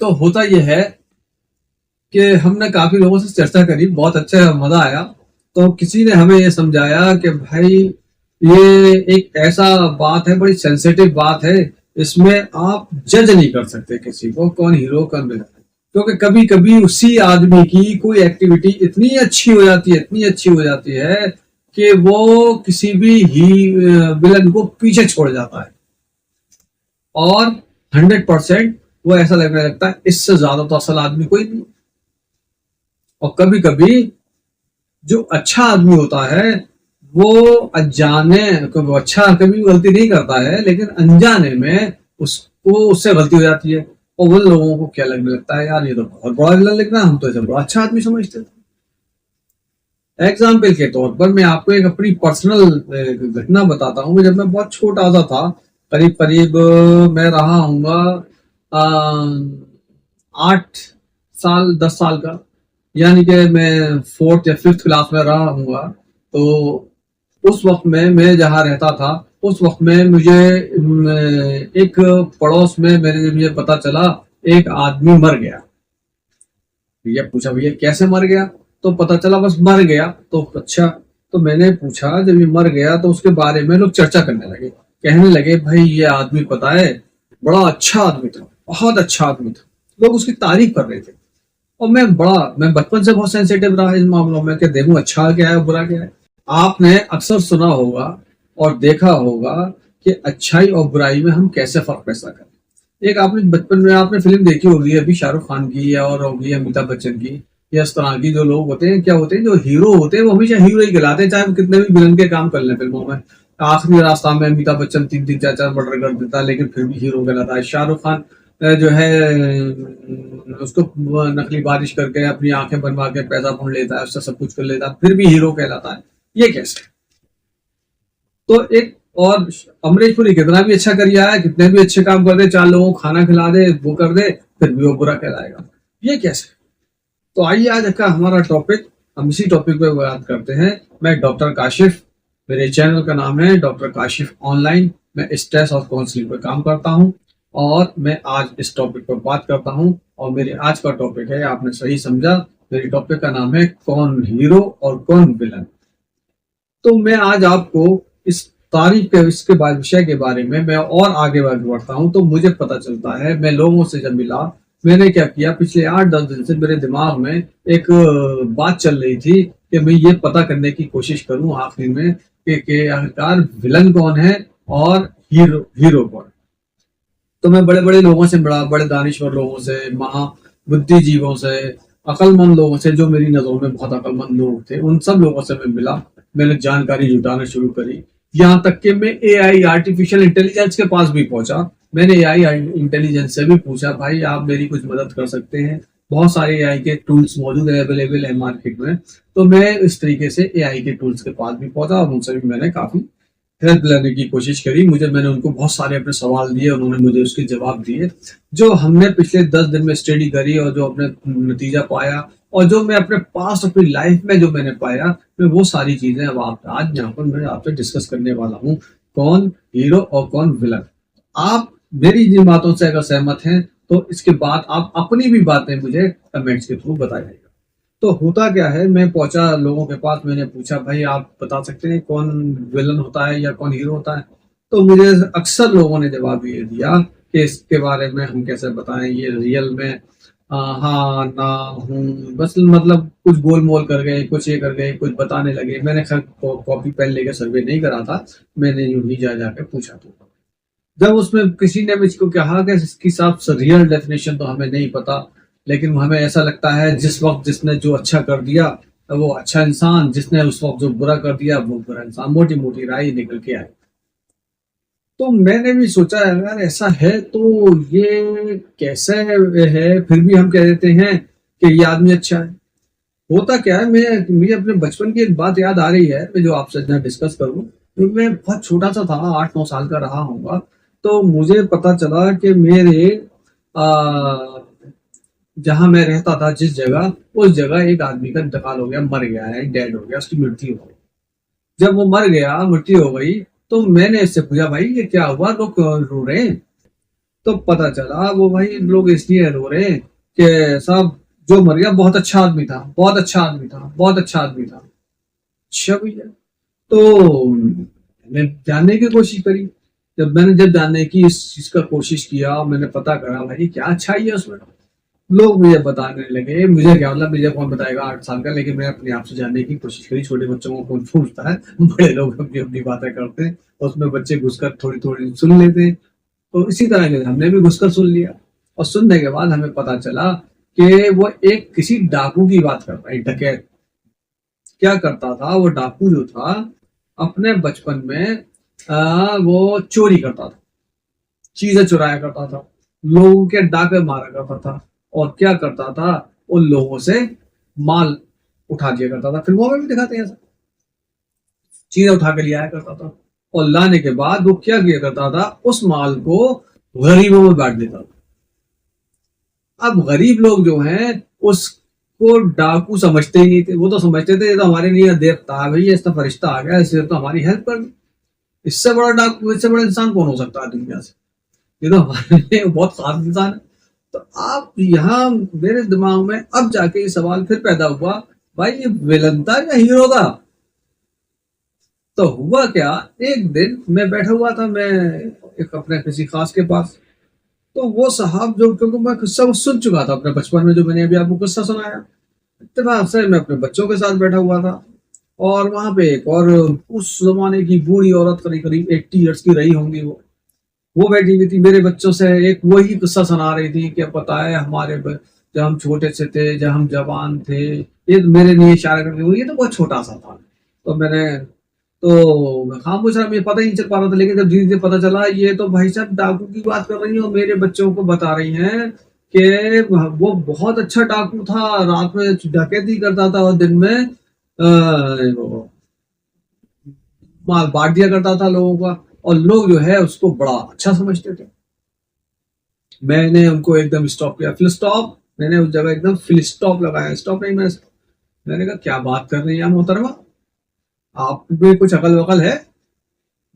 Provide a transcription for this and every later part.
तो होता ये है कि हमने काफी लोगों से चर्चा करी, बहुत अच्छा मजा आया। तो किसी ने हमें ये समझाया कि भाई ये एक ऐसा बात है, बड़ी सेंसिटिव बात है, इसमें आप जज नहीं कर सकते किसी को, कौन हीरो कौन विलन है। क्योंकि कभी कभी उसी आदमी की कोई एक्टिविटी इतनी अच्छी हो जाती है, इतनी अच्छी हो जाती है कि वो किसी भी विलन को पीछे छोड़ जाता है, और 100% वो ऐसा लगने लगता है इससे ज्यादा तो असल आदमी कोई नहीं। और कभी कभी जो अच्छा आदमी होता है वो अनजाने, वो अच्छा कभी गलती नहीं करता है, लेकिन अनजाने में उसको उससे गलती हो जाती है। और उन लोगों को क्या लगने लगता है, यार ये तो बहुत बड़ा विलन लग रहा है, हम तो इसे बड़ा अच्छा आदमी समझते थे। एग्जाम्पल के तौर पर मैं आपको एक अपनी पर्सनल घटना बताता हूँ। जब मैं बहुत छोटा सा था, करीब करीब मैं रहा हूँगा 8 साल 10 साल का, यानी कि मैं 4th या 5th क्लास में रहा हूँगा। तो उस वक्त में मैं जहाँ रहता था, उस वक्त में मुझे एक पड़ोस में मेरे मुझे पता चला एक आदमी मर गया। भैया पूछा, भैया कैसे मर गया? तो पता चला बस मर गया। तो अच्छा, तो मैंने पूछा जब ये मर गया तो उसके बारे में लोग चर्चा करने लगे, कहने लगे भाई ये आदमी पता है बड़ा अच्छा आदमी था, बहुत अच्छा आदमी था, लोग उसकी तारीफ कर रहे थे। और मैं बचपन से बहुत सेंसिटिव रहा इस मामलों में कि देखूं अच्छा क्या है बुरा क्या है। आपने अक्सर सुना होगा और देखा होगा कि अच्छाई और बुराई में हम कैसे फर्क पैदा करें। एक आपने बचपन में आपने फिल्म देखी होगी अभी शाहरुख खान की और होगी अमिताभ बच्चन की, या इस तरह की जो लोग होते हैं, क्या होते हैं, जो हीरो होते हैं वो हमेशा हीरो ही कहलाते हैं, चाहे वो कितने भी विलन के काम कर लें फिल्मों में। आखिरी रास्ता में अमिताभ बच्चन 3-3 4-4 मर्डर कर देता है, लेकिन फिर भी हीरो कहलाता है। शाहरुख खान जो है उसको नकली बारिश करके अपनी आंखें बनवा के पैसा पूछ लेता है, उससे सब कुछ कर लेता है, फिर भी हीरो कहलाता है। ये कैसे? तो एक और अमरीश पुरी कितना भी अच्छा करिए आया, कितने भी अच्छे काम कर दे, 4 लोगों को खाना खिला दे, वो कर दे, फिर भी वो बुरा कहलाएगा। ये कैसे? तो आइए आज का हमारा टॉपिक, हम इसी टॉपिक पे बात करते हैं। मैं डॉक्टर काशिफ, मेरे चैनल का नाम है डॉक्टर काशिफ ऑनलाइन। मैं स्ट्रेस और काउंसलिंग पर काम करता हूँ और मैं आज इस टॉपिक पर बात करता हूँ। और मेरे आज का टॉपिक है, आपने सही समझा, मेरे टॉपिक का नाम है कौन हीरो और कौन विलन। तो मैं आज आपको इस तारीख के इसके बाद विषय के बारे में मैं और आगे बढ़ता हूँ। तो मुझे पता चलता है, मैं लोगों से जब मिला, मैंने क्या किया, पिछले 8-10 दिन से मेरे दिमाग में एक बात चल रही थी कि मैं ये पता करने की कोशिश करूं आखिर में कि आखिरकार विलन कौन है और हीरो हीरो कौन है। तो मैं बड़े बड़े लोगों से मिला, बड़े दानिश्वर लोगों से, बुद्धिजीवों से, अकलमंद लोगों से, जो मेरी नजरों में बहुत अकलमंद लोग थे, उन सब लोगों से मैं मिला। मैंने जानकारी जुटाना शुरू करी, यहाँ तक कि मैं एआई आर्टिफिशियल इंटेलिजेंस के पास भी पहुंचा। मैंने एआई इंटेलिजेंस से भी पूछा, भाई आप मेरी कुछ मदद कर सकते हैं? बहुत सारे एआई के टूल्स मौजूद है, अवेलेबल है मार्केट में। तो मैं इस तरीके से एआई के टूल्स के पास भी पहुंचा और उनसे भी मैंने काफी हेल्प लेने की कोशिश करी। मैंने उनको बहुत सारे अपने सवाल दिए, उन्होंने मुझे उसके जवाब दिए। जो हमने पिछले 10 दिन में स्टडी करी और जो अपने नतीजा पाया और जो मैं अपने पास अपनी लाइफ में जो मैंने पाया, मैं वो सारी चीजें अब आप आज यहाँ पर मैं आपसे डिस्कस करने वाला हूँ, कौन हीरो और कौन विलन। आप मेरी जिन बातों से अगर सहमत हैं तो इसके बाद आप अपनी भी बातें मुझे कमेंट्स के थ्रू बताइएगा। तो होता क्या है, मैं पहुंचा लोगों के पास, मैंने पूछा भाई आप बता सकते हैं कौन विलन होता है या कौन हीरो होता है? तो मुझे अक्सर लोगों ने जवाब ये दिया कि इसके बारे में हम कैसे बताएं, ये रियल में हाँ ना हूँ, बस मतलब कुछ गोल मोल कर गए, कुछ ये कर गए, कुछ बताने लगे। मैंने खैर कॉपी पेन लेके सर्वे नहीं करा था, मैंने यूं ही जा जाके पूछा। तो जब उसमें किसी ने मुझको कहा कि इसकी साफ रियल डेफिनेशन तो हमें नहीं पता, लेकिन हमें ऐसा लगता है जिस वक्त जिसने जो अच्छा कर दिया वो अच्छा इंसान, जिसने उस वक्त जो बुरा कर दिया वो बुरा इंसान, मोटी मोटी राय निकल के आई। तो मैंने भी सोचा अगर ऐसा है तो ये कैसे है, फिर भी हम कह देते हैं कि ये आदमी अच्छा है। होता क्या है, मुझे अपने बचपन की एक बात याद आ रही है, मैं जो आपसे डिस्कस करूं। मैं बहुत छोटा सा था, 8-9 साल का रहा होगा। तो मुझे पता चला कि मेरे जहां मैं रहता था, जिस जगह, उस जगह एक आदमी का इंतकाल हो गया, मर गया है, डेड हो गया, उसकी मृत्यु हो गई। जब वो मर गया, मृत्यु हो गई, तो मैंने इससे पूछा भाई ये क्या हुआ, लोग क्यों रो रहे हैं? तो पता चला वो भाई लोग इसलिए रो रहे हैं कि साहब जो मर गया बहुत अच्छा आदमी था, बहुत अच्छा आदमी था, बहुत अच्छा आदमी था। अच्छा भैया। तो मैंने जानने की कोशिश करी। जब जानने की इस चीज का कोशिश किया, मैंने पता करा भाई क्या अच्छाई है उसमें। लोग मुझे बताने लगे, मुझे क्या मतलब, मुझे कौन बताएगा 8 साल का, लेकिन मैं अपने आप से जानने की कोशिश करी। छोटे बच्चों को कौन पूछता है, बड़े लोग अपनी अपनी बातें करते हैं, उसमें बच्चे घुसकर थोड़ी थोड़ी सुन लेते हैं। तो इसी तरह के हमने भी घुसकर सुन लिया। और सुनने के बाद हमें पता चला कि वो एक किसी डाकू की बात कर रहा है, डकैत। क्या करता था वो डाकू जो था, अपने बचपन में वो चोरी करता था, चीजें चुराया करता था, लोगों के डाके मारा करता था, और क्या करता था, उन लोगों से माल उठा दिया करता था। फिल्मों में भी दिखाते हैं ऐसा, चीजें उठा के ले आया करता था। और लाने के बाद वो क्या किया करता था, उस माल को गरीबों में बांट देता था। अब गरीब लोग जो हैं उसको डाकू समझते ही नहीं थे। वो तो समझते थे ये तो हमारे लिए देवता है भैया, इसका फरिश्ता आ गया, इससे तो हमारी हेल्प कर दी। इससे बड़ा डाकू, इससे बड़ा इंसान कौन हो सकता है दुनिया से, ये तो हमारे लिए बहुत खास इंसान है। तो आप यहाँ मेरे दिमाग में अब जाके ये सवाल फिर पैदा हुआ, भाई ये विलन था या हीरो था? तो हुआ क्या, एक दिन मैं बैठा हुआ था, मैं एक अपने किसी खास के पास। तो वो साहब जो, क्योंकि मैं किस्सा वो सुन चुका था अपने बचपन में, जो मैंने अभी आपको किस्सा सुनाया, इत्तेफाक से मैं अपने बच्चों के साथ बैठा हुआ था। और वहां पे एक और उस जमाने की बूढ़ी औरत, करीब करीब 80 ईयर्स की रही होंगी वो बैठी हुई थी मेरे बच्चों से एक वही किस्सा सुना रही थी कि पता है हमारे जब हम छोटे से थे, जब हम जवान थे, ये तो मेरे लिए इशारा करके वो, ये तो बहुत छोटा सा था। तो मैंने तो मैं खामोश रहा, मुझे पता ही नहीं चल पा रहा था। लेकिन जब धीरे धीरे पता चला ये तो भाई साहब डाकू की बात कर रही हैं, और मेरे बच्चों को बता रही हैं कि वो बहुत अच्छा डाकू था, रात में डकैती करता था और दिन में वो माल बांट दिया करता था लोगों का, और लोग जो है उसको बड़ा अच्छा समझते थे। मैंने उनको एकदम स्टॉप किया, फिल स्टॉप। मैंने उस जगह एकदम फिल स्टॉप लगाया, स्टॉप नहीं, मैंने कहा क्या बात कर रही है मोहतरमा, आप में कुछ अकल वकल है?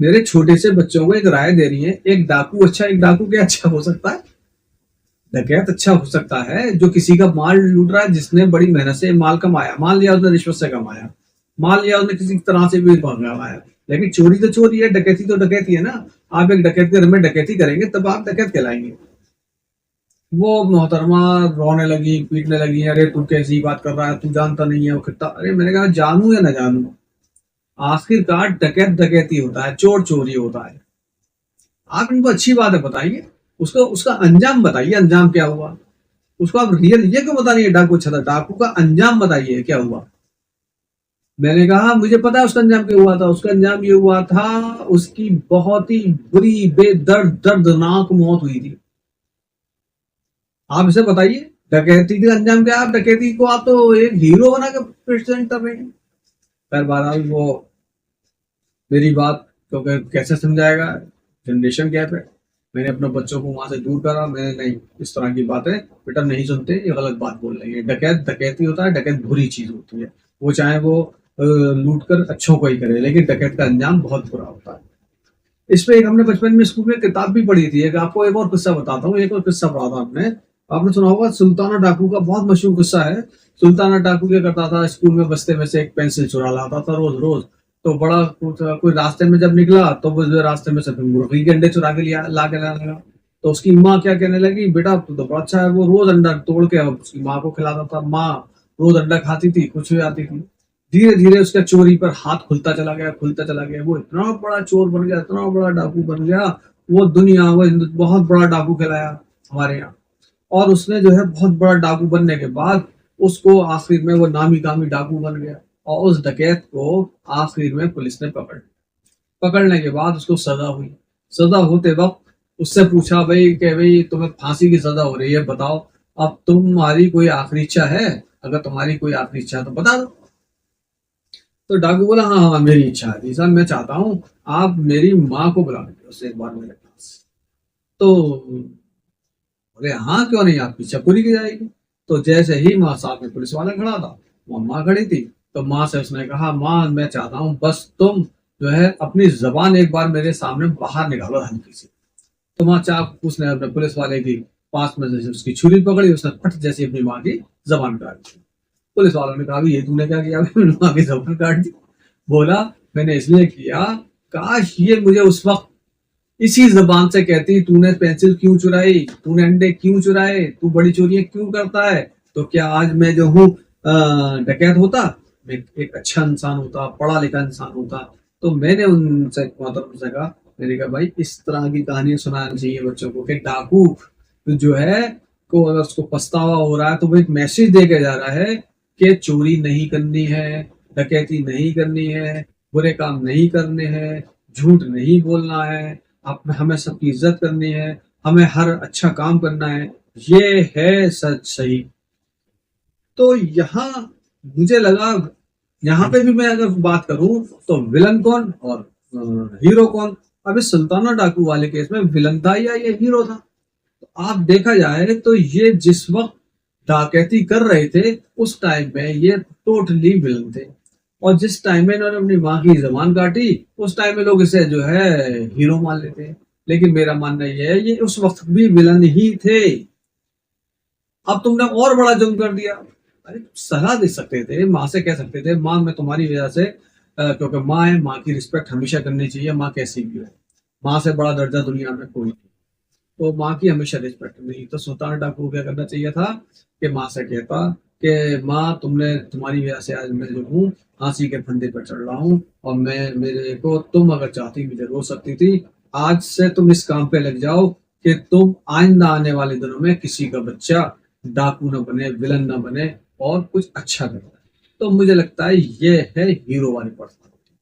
मेरे छोटे से बच्चों को एक राय दे रही है, एक डाकू अच्छा, एक डाकू क्या अच्छा हो सकता है? डकैत अच्छा हो सकता है जो किसी का माल लूट रहा है, जिसने बड़ी मेहनत से माल कमाया, मान लिया उसने रिश्वत से कमाया, मान लिया उसने किसी तरह से भी कमाया। लेकिन चोरी तो चोरी है, डकैती तो डकैती है ना। आप एक डकैत के घर में डकैती करेंगे तब आप डकैत कहलाएंगे। वो मोहतरमा रोने लगी, पीटने लगी, अरे तू कैसी बात कर रहा है, तू जानता नहीं है वो कितना। अरे मैंने कहा जानू या ना जानू, आखिरकार डकैत डकैती होता है, चोर चोरी होता है। आप इनको अच्छी बात है बताइए, उसको उसका अंजाम बताइए, अंजाम क्या हुआ उसको। आप रियल ये क्यों बता रही है डाकू अच्छा था? डाकू का अंजाम बताइए क्या हुआ। मैंने कहा मुझे पता है उसका अंजाम क्या हुआ था। उसका अंजाम ये हुआ था, उसकी बहुत ही बुरी बेदर्द दर्दनाक मौत हुई थी। आप इसे बताइए डकैती का अंजाम क्या? आप डकैती को आप तो एक हीरो बना के प्रेजेंट कर रहे हैं। खैर बहरहाल वो मेरी बात तो कैसे समझाएगा, जनरेशन गैप है। मैंने अपने बच्चों को वहां से दूर करा, मैंने नहीं, इस तरह की बातें बेटा नहीं सुनते, ये गलत बात बोल रही है। डकैत डकैती होता है, डकैत बुरी चीज होती है। वो चाहे वो लूट कर अच्छों को ही करे, लेकिन डकैत का अंजाम बहुत बुरा होता है। इस पे एक हमने बचपन में स्कूल में किताब भी पढ़ी थी। एक आपको एक और किस्सा बताता हूँ, एक और किस्सा पढ़ा था हमने। आपने सुना होगा सुल्ताना डाकू का, बहुत मशहूर किस्सा है। सुल्ताना डाकू क्या करता था, स्कूल में बस्ते में से एक पेंसिल चुरा लाता था रोज रोज। तो बड़ा कोई रास्ते में जब निकला तो वो जो रास्ते में से फिर मुर्गी के अंडे चुरा के लिया ला के लाने लगा। तो उसकी माँ क्या कहने लगी, बेटा तू तो बड़ा अच्छा है। वो रोज अंडा तोड़ के उसकी माँ को खिलाता था। माँ रोज अंडा खाती थी, खुश हो जाती थी। धीरे धीरे उसका चोरी पर हाथ खुलता चला गया, खुलता चला गया। वो इतना बड़ा चोर बन गया, इतना बड़ा डाकू बन गया। वो दुनिया वो बहुत बड़ा डाकू कहलाया हमारे यहाँ। और उसने जो है बहुत बड़ा डाकू बनने के बाद उसको आखिर में वो नामी गामी डाकू बन गया। और उस डकैत को आखिर में पुलिस ने पकड़ने के बाद उसको सजा हुई। सजा होते वक्त उससे पूछा भाई कि भाई तुम्हें फांसी की सजा हो रही है, बताओ अब तुम्हारी कोई आखिरी इच्छा है? अगर तुम्हारी कोई आखिरी इच्छा है तो बता दो। तो डाकू बोला हाँ हाँ मेरी इच्छा है जी साहब, मैं चाहता हूँ आप मेरी माँ को बुला लीजिए उससे एक बार मेरे पास। तो बोले हाँ क्यों नहीं, आपकी इच्छा पूरी की जाएगी। तो जैसे ही माँ साहब में पुलिस वाला खड़ा था, वो माँ खड़ी थी। तो माँ से उसने कहा माँ मैं चाहता हूँ बस तुम जो है अपनी जबान एक बार मेरे सामने बाहर निकालो हल्की सी। तो वहां चाक उसने अपने पुलिस वाले की पास में से उसकी छुरी पकड़ी, उसने फट जैसे अपनी माँ की जबान काट दी। पुलिस वालों ने कहा ये तूने क्या किया? मैंने माँ की जबान काट दी। बोला मैंने इसलिए किया, काश ये मुझे उस वक्त इसी जबान से कहती तूने पेंसिल क्यों चुराई, तूने अंडे क्यों चुराए, तू बड़ी चोरियां क्यों करता है, तो क्या आज मैं जो हूँ डकैत होता, मैं एक अच्छा इंसान होता, पढ़ा लिखा इंसान होता। तो मैंने उनसे मतलब से कहा, मैंने कहा भाई इस तरह की कहानियां सुनानी चाहिए बच्चों को कि डाकू जो है को अगर उसको पछतावा हो रहा है तो वो एक मैसेज दे के जा रहा है कि चोरी नहीं करनी है, डकैती नहीं करनी है, बुरे काम नहीं करने हैं, झूठ नहीं बोलना है, आप हमें सबकी इज्जत करनी है, हमें हर अच्छा काम करना है, ये है सच सही। तो यहाँ मुझे लगा, यहाँ पे भी मैं अगर बात करूं तो विलन कौन और हीरो कौन? अब इस सुल्ताना डाकू वाले केस में विलन था या ये हीरो था? तो आप देखा जाए तो ये जिस वक्त डकैती कर रहे थे उस टाइम में ये टोटली विलन थे, और जिस टाइम में इन्होंने अपनी माँ की जबान काटी उस टाइम में लोग इसे जो है हीरो मान लेते हैं। लेकिन मेरा मानना यह है ये उस वक्त भी विलन ही थे। अब तुमने और बड़ा जुर्म कर दिया। अरे सलाह दे सकते थे, माँ से कह सकते थे माँ मैं तुम्हारी वजह से क्योंकि माँ है, माँ की रिस्पेक्ट हमेशा करनी चाहिए, माँ कैसी भी हो, माँ से बड़ा दर्जा दुनिया में कोई नहीं, तो माँ की हमेशा रिस्पेक्ट नहीं। तो सुल्तान डाकू को क्या करना चाहिए था कि माँ से कहता कि माँ तुमने तुम्हारी वजह से आज मैं जो हूँ फांसी के फंदे पर चढ़ रहा हूँ, और मैं मेरे को तुम अगर चाहती मुझे रोक सकती थी, आज से तुम इस काम पे लग जाओ कि तुम आइंदा आने वाले दिनों में किसी का बच्चा डाकू न बने, विलन न बने, और कुछ अच्छा करे। तो मुझे लगता है ये है हीरो वाली पर्सनालिटी।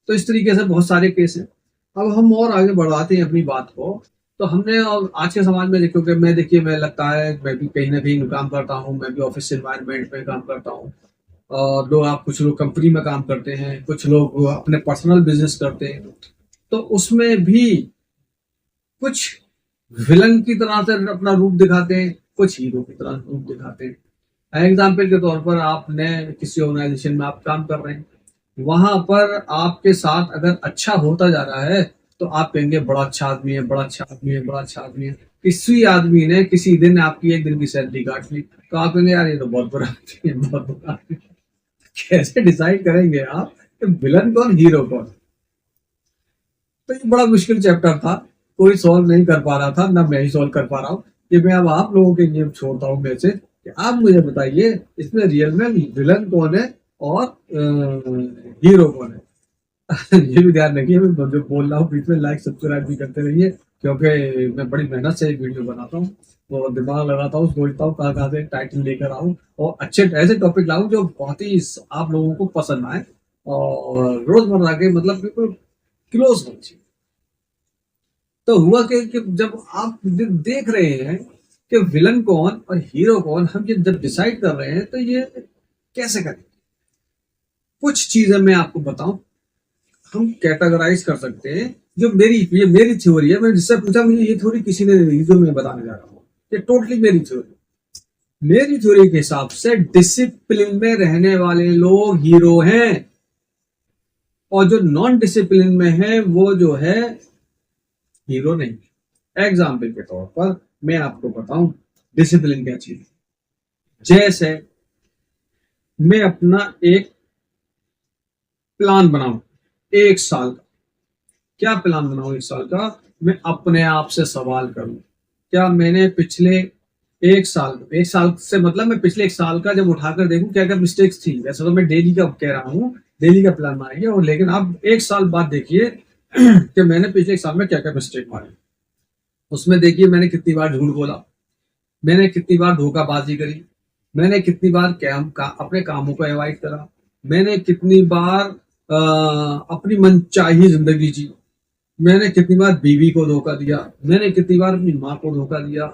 तो इस तरीके से बहुत सारे केस हैं। अब हम और आगे बढ़ाते हैं अपनी बात को। तो हमने और आज के समाज में देखो कि मैं देखिए मैं लगता है मैं भी कहीं ना कहीं काम करता हूँ, मैं भी ऑफिस एनवायरनमेंट में काम करता हूँ, और लोग आप कुछ लोग कंपनी में काम करते हैं, कुछ लोग अपने पर्सनल बिजनेस करते हैं। तो उसमें भी कुछ विलन की तरह से अपना रूप दिखाते हैं, कुछ हीरो की तरह रूप दिखाते हैं। एग्जाम्पल के तौर पर आपने किसी ऑर्गेनाइजेशन में आप काम कर रहे हैं, वहां पर आपके साथ अगर अच्छा होता जा रहा है तो आप कहेंगे बड़ा अच्छा आदमी है, बड़ा अच्छा आदमी है, बड़ा अच्छा आदमी है। किसी आदमी ने किसी दिन आपकी एक दिन की सैलरी काट ली तो आप कहेंगे यार ये तो बहुत बुरा आदमी है, बहुत बुरा आदमी है। कैसे डिसाइड करेंगे आप कि विलन कौन हीरो कौन? तो ये बड़ा मुश्किल चैप्टर था, कोई सॉल्व नहीं कर पा रहा था, ना मैं ही सॉल्व कर पा रहा हूँ। कि मैं अब आप लोगों के लिए छोड़ता हूँ मैसेज कि आप मुझे बताइए इसमें रियल में विलन कौन है और हीरो कौन है। ये भी ध्यान रखिए मैं जो बोल रहा हूँ बीच में लाइक सब्सक्राइब भी करते रहिए, क्योंकि मैं बड़ी मेहनत से वीडियो बनाता हूँ, तो दिमाग लगाता हूँ, सोचता हूँ कहाँ कहाँ से टाइटल लेकर आऊँ और अच्छे ऐसे टॉपिक लाऊं जो बहुत ही आप लोगों को पसंद आए और रोजमर्रा के मतलब बिल्कुल क्लोज होनी चाहिए। तो हुआ कि जब आप देख रहे हैं कि विलन कौन और हीरो कौन, हम ये जब डिसाइड कर रहे हैं तो ये कैसे करें? कुछ चीजें मैं आपको बताऊं, हम कैटेगराइज कर सकते हैं। जो ये मेरी थ्योरी है, मैंने जिससे पूछा मुझे ये थ्योरी किसी ने दी जो मैं बताने जा रहा हूँ, ये टोटली मेरी थ्योरी। मेरी थ्योरी के हिसाब से डिसिप्लिन में रहने वाले लोग हीरो हैं, और जो नॉन डिसिप्लिन में है वो जो है हीरो नहीं। एग्जाम्पल के तौर पर मैं आपको बताऊं डिसिप्लिन क्या चीज है। जैसे मैं अपना एक प्लान बनाऊं 1 साल का, क्या प्लान बनाऊं 1 साल का? मैं अपने आप से सवाल करूं क्या मैंने पिछले 1 साल से मतलब मैं पिछले 1 साल का जब उठाकर देखूं क्या क्या मिस्टेक्स थी। वैसे तो मैं डेली का कह रहा हूं, डेली का प्लान बनाइए, और लेकिन आप 1 साल बाद देखिए कि मैंने पिछले 1 साल में क्या क्या मिस्टेक मारी। उसमें देखिए मैंने कितनी बार झूठ बोला, मैंने कितनी बार धोखाबाजी करी, मैंने कितनी बार अपने कामों को अवॉइड करा, मैंने कितनी बार अपनी मनचाही जिंदगी जी, मैंने कितनी बार बीवी को धोखा दिया, मैंने कितनी बार अपनी माँ को धोखा दिया,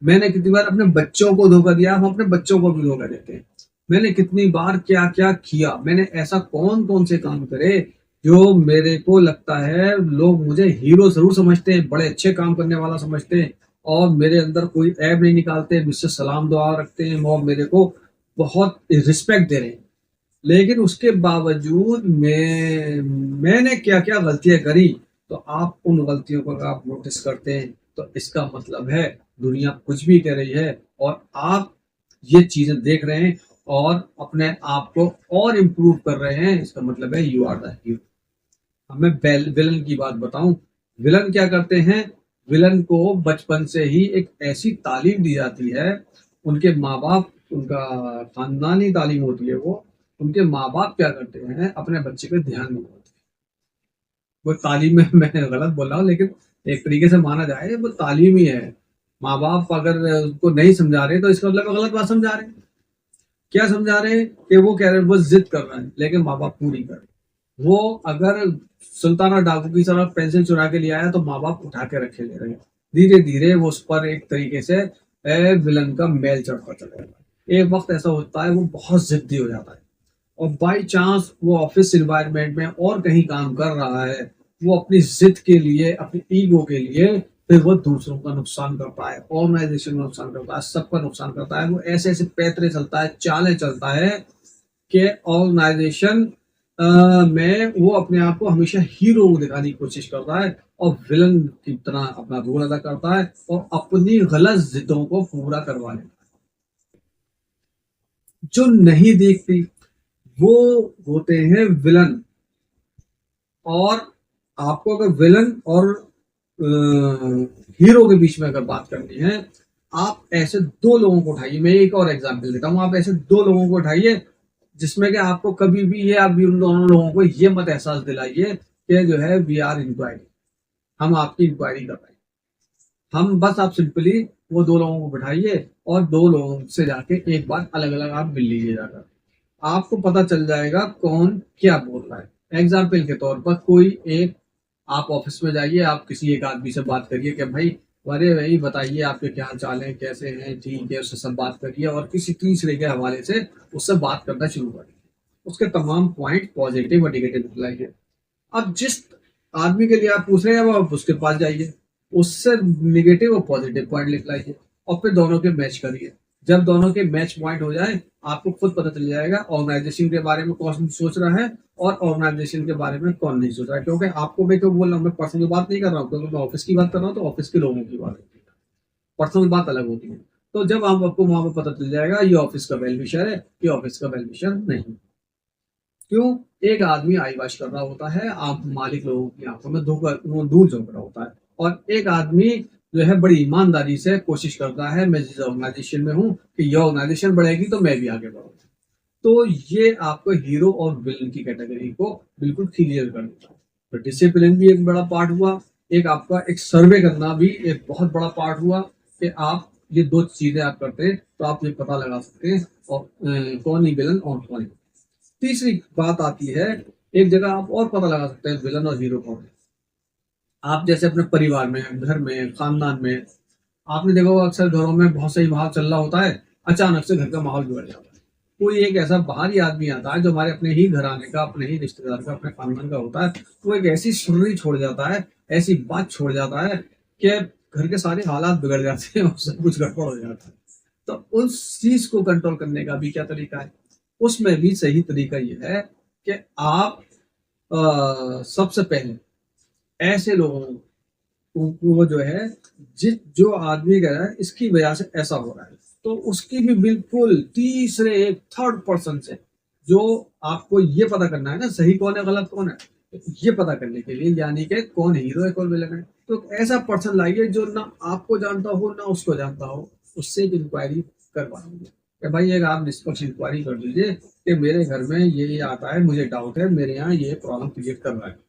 मैंने कितनी बार अपने बच्चों को धोखा दिया, हम अपने बच्चों को भी धोखा देते हैं। मैंने कितनी बार क्या क्या किया, मैंने ऐसा कौन कौन से काम करे जो मेरे को लगता है लोग मुझे हीरो जरूर समझते हैं, बड़े अच्छे काम करने वाला समझते हैं, और मेरे अंदर कोई ऐब नहीं निकालते, मुझसे सलाम दुआ रखते हैं और मेरे को बहुत रिस्पेक्ट दे रहे हैं। लेकिन उसके बावजूद मैंने क्या क्या गलतियां करी, तो आप उन गलतियों को आप नोटिस करते हैं तो इसका मतलब है दुनिया कुछ भी कह रही है और आप ये चीजें देख रहे हैं और अपने आप को और इम्प्रूव कर रहे हैं, इसका मतलब है यू आर द हीरो। अब मैं विलन की बात बताऊं। विलन क्या करते हैं? विलन को बचपन से ही एक ऐसी तालीम दी जाती है, उनके माँ बाप, उनका खानदानी तालीम होती है वो। उनके माँ बाप क्या करते हैं? अपने बच्चे पे ध्यान नहीं देते। वो तालीम में मैं गलत बोल रहा हूँ, लेकिन एक तरीके से माना जाए वो तालीम ही है। माँ बाप अगर उसको नहीं समझा रहे तो इसका मतलब वो गलत बात समझा रहे हैं। क्या समझा रहे हैं? कि वो कह रहे हैं, वो जिद कर रहे हैं लेकिन माँ बाप पूरी कर रहे हैं। वो अगर सुल्ताना डाकू की तरह पेंसिल चुरा के लिया है तो माँ बाप उठा के रखे ले रहे हैं। धीरे धीरे वो उस पर एक तरीके से विलन का मेल चढ़ता चला जाता है। एक वक्त ऐसा होता है वो बहुत जिद्दी हो जाता है और बाई चांस वो ऑफिस इन्वायरमेंट में और कहीं काम कर रहा है, वो अपनी जिद के लिए, अपनी ईगो के लिए फिर वो दूसरों का नुकसान करता है, ऑर्गेनाइजेशन का नुकसान करता है, सबका नुकसान करता है। वो ऐसे ऐसे पैतरे चलता है, चालें चलता है कि ऑर्गेनाइजेशन में वो अपने आप को हमेशा हीरो दिखाने की कोशिश करता है और विलन की तरह अपना रोल अदा करता है और अपनी गलत जिद्दों को पूरा करवा लेता है। जो नहीं देखती वो होते हैं विलन। और आपको अगर विलन और हीरो के बीच में अगर बात करनी है, आप ऐसे दो लोगों को उठाइए। मैं एक और एग्जांपल देता हूँ। आप ऐसे दो लोगों को उठाइए जिसमें कि आपको कभी भी ये, आप उन दोनों लोगों को ये मत एहसास दिलाइए कि जो है वी आर इंक्वायरी, हम आपकी इंक्वायरी कर रहे हैं। हम बस, आप सिंपली वो दो लोगों को बिठाइए और दो लोगों से जाके एक बार अलग अलग आप मिल लीजिए जाकर। आपको पता चल जाएगा कौन क्या बोल रहा है। एग्जाम्पल के तौर पर कोई एक, आप ऑफिस में जाइए, आप किसी एक आदमी से बात करिए कि भाई, अरे भाई बताइए आपके क्या हाल चाल है, कैसे हैं, ठीक है, उससे सब बात करिए और किसी तीसरे के हवाले से उससे बात करना शुरू करिए। उसके तमाम पॉइंट पॉजिटिव और निगेटिव निकलाइए। अब जिस आदमी के लिए आप पूछ रहे हैं वो आप उसके पास जाइए, उससे निगेटिव और पॉजिटिव पॉइंट लिख लाइए और फिर दोनों के मैच करिए। जब दोनों के मैच पॉइंट हो जाए, आपको खुद पता चल जाएगा ऑर्गेनाइजेशन के बारे में कौन सोच रहा है और ऑर्गेनाइजेशन के बारे में कौन नहीं सोच रहा है। क्योंकि आपको मैं क्यों बोल रहा हूँ, मैं पर्सनल बात नहीं कर रहा हूँ, क्योंकि मैं ऑफिस की बात कर रहा हूँ तो ऑफिस के लोगों की बात होती है, पर्सनल बात अलग होती है। तो जब आपको वहां पर पता चल जाएगा ये ऑफिस का वेल विशर है, ये ऑफिस का वेल विशर नहीं। क्यों? एक आदमी आई वाश कर रहा होता है, आप मालिक लोगों की आंखों में धूल झोंक रहा होता है, और एक आदमी जो है बड़ी ईमानदारी से कोशिश करता है, मैं जिस ऑर्गेनाइजेशन में हूँ कि ये ऑर्गेनाइजेशन बढ़ेगी तो मैं भी आगे बढ़ूँ। तो ये आपको हीरो और विलन की कैटेगरी को बिल्कुल क्लियर कर देता है। तो डिसिप्लिन भी एक बड़ा पार्ट हुआ, एक आपका एक सर्वे करना भी एक बहुत बड़ा पार्ट हुआ कि आप ये दो चीजें आप करते हैं तो आप ये पता लगा सकते हैं और कौन ही विलन और कौन। तीसरी बात आती है, एक जगह आप और पता लगा सकते हैं विलन और हीरो कौन है। आप जैसे अपने परिवार में, घर में, खानदान में, आपने देखा होगा अक्सर घरों में बहुत सही माहौल चल रहा होता है, अचानक से घर का माहौल बिगड़ जाता है। कोई एक ऐसा बाहरी आदमी आता है जो हमारे अपने ही घराने का, अपने ही रिश्तेदार का, अपने खानदान का होता है। वो एक ऐसी सुर्री छोड़ जाता है, ऐसी बात छोड़ जाता है कि घर के सारे हालात बिगड़ जाते हैं और सब कुछ गड़बड़ हो जाता है। तो उस चीज को कंट्रोल करने का भी क्या तरीका है? उसमें भी सही तरीका ये है कि आप सबसे पहले ऐसे लोगों वो जो है, जो आदमी कह रहा है इसकी वजह से ऐसा हो रहा है, तो उसकी भी बिल्कुल तीसरे एक थर्ड पर्सन से, जो आपको ये पता करना है ना सही कौन है गलत कौन है, ये पता करने के लिए, यानी कि कौन हीरो है कौन विलन है, तो ऐसा पर्सन लाइए जो ना आपको जानता हो ना उसको जानता हो, उससे एक इंक्वायरी करवाइए कि भाई एक आप निष्पक्ष इंक्वायरी कर लीजिए कि मेरे घर में ये आता है, मुझे डाउट है, मेरे यहाँ ये प्रॉब्लम क्रिएट कर रहा है।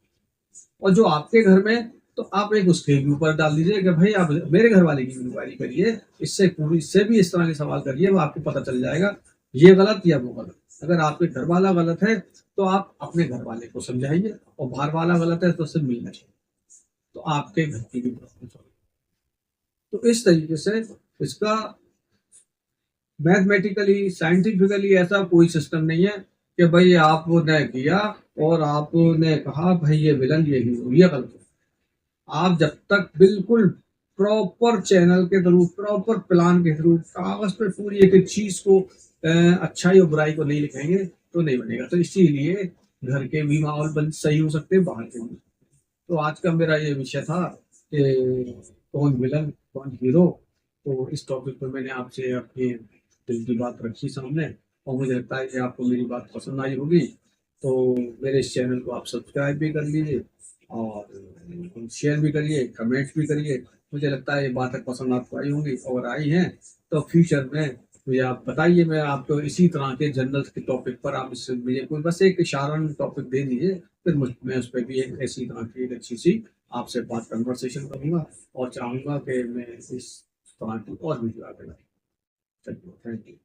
और जो आपके घर में, तो आप एक उसके भी ऊपर डाल दीजिए कि भाई आप मेरे घर वाले की इंक्वायरी करिए, इससे पूरी, इससे भी इस तरह के सवाल करिए, वो आपको पता चल जाएगा ये गलत या वो गलत। अगर आपके घर वाला गलत है तो आप अपने घर वाले को समझाइए, और बाहर वाला गलत है तो उससे मिलना चाहिए, तो आपके घर की भी प्रॉब्लम सॉल्व। तो इस तरीके से इसका मैथमेटिकली, साइंटिफिकली ऐसा कोई सिस्टम नहीं है कि भाई आपने किया और आपने कहा भाई ये विलन ये हीरो, ये गलत है। आप जब तक बिल्कुल प्रॉपर चैनल के थ्रू, प्रॉपर प्लान के थ्रू, कागज पे पूरी एक एक चीज को, अच्छाई और बुराई को नहीं लिखेंगे तो नहीं बनेगा। तो इसीलिए घर के भी माहौल बन सही हो सकते हैं, बाहर के भी। तो आज का मेरा ये विषय था कि कौन विलन कौन हीरो। तो इस टॉपिक पर मैंने आपसे अपनी दिल की बात रखी सामने, और मुझे लगता है कि आपको मेरी बात पसंद आई होगी। तो मेरे इस चैनल को आप सब्सक्राइब भी कर लीजिए और शेयर भी करिए, कमेंट भी करिए। मुझे लगता है ये बातें पसंद आपको आई होंगी, और आई हैं तो फ्यूचर में मुझे आप बताइए, मैं आपको इसी तरह के जनरल के टॉपिक पर आप इससे मुझे कोई बस एक साधारण टॉपिक दे दीजिए, फिर मैं उस पर भी एक ऐसी तरह की एक अच्छी सी आपसे बात कन्वर्सेशन करूंगा, और चाहूंगा कि मैं इस तरह की और भी बातें करूं। चलिए, थैंक यू।